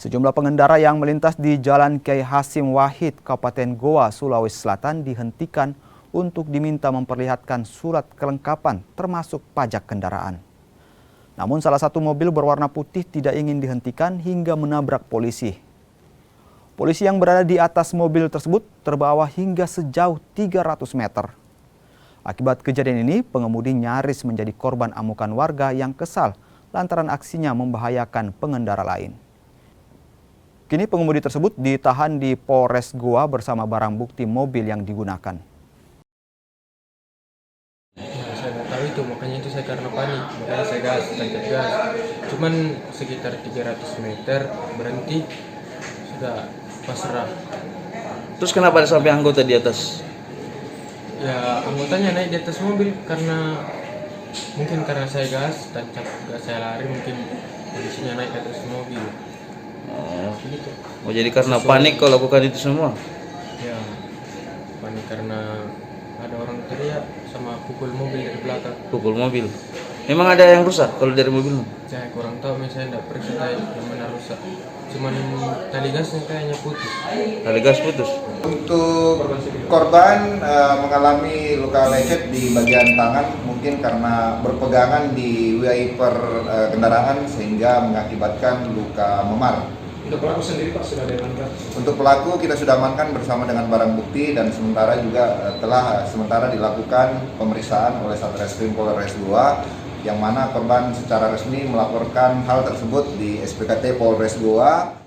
Sejumlah pengendara yang melintas di Jalan Kiai Hasim Wahid, Kabupaten Goa, Sulawesi Selatan dihentikan untuk diminta memperlihatkan surat kelengkapan termasuk pajak kendaraan. Namun salah satu mobil berwarna putih tidak ingin dihentikan hingga menabrak polisi. Polisi yang berada di atas mobil tersebut terbawa hingga sejauh 300 meter. Akibat kejadian ini, pengemudi nyaris menjadi korban amukan warga yang kesal lantaran aksinya membahayakan pengendara lain. Kini pengemudi tersebut ditahan di Polres Goa bersama barang bukti mobil yang digunakan. Ya, saya nggak tahu itu, makanya itu saya karena panik, makanya saya tancap gas. Cuman sekitar 300 meter berhenti, sudah pasrah. Terus kenapa ada sampai anggota di atas? Ya anggotanya naik di atas mobil mungkin karena saya tancap gas saya lari, mungkin polisinya naik di atas mobil. Gitu. Oh, jadi karena panik kau lakukan itu semua? Ya, panik karena ada orang teriak sama pukul mobil dari belakang. Pukul mobil. Memang ada yang rusak kalau dari mobilmu? Saya kurang tahu, misalnya tidak periksa yang mana rusak. Cuman tali gasnya kayaknya putus. Tali gas putus. Untuk korban mengalami luka lecet di bagian tangan, mungkin karena berpegangan di wiper kendaraan sehingga mengakibatkan luka memar. Untuk pelaku sendiri Pak sudah diamankan? Untuk pelaku kita sudah amankan bersama dengan barang bukti dan sementara juga telah sementara dilakukan pemeriksaan oleh Satreskrim Polres Goa, yang mana korban secara resmi melaporkan hal tersebut di SPKT Polres Goa.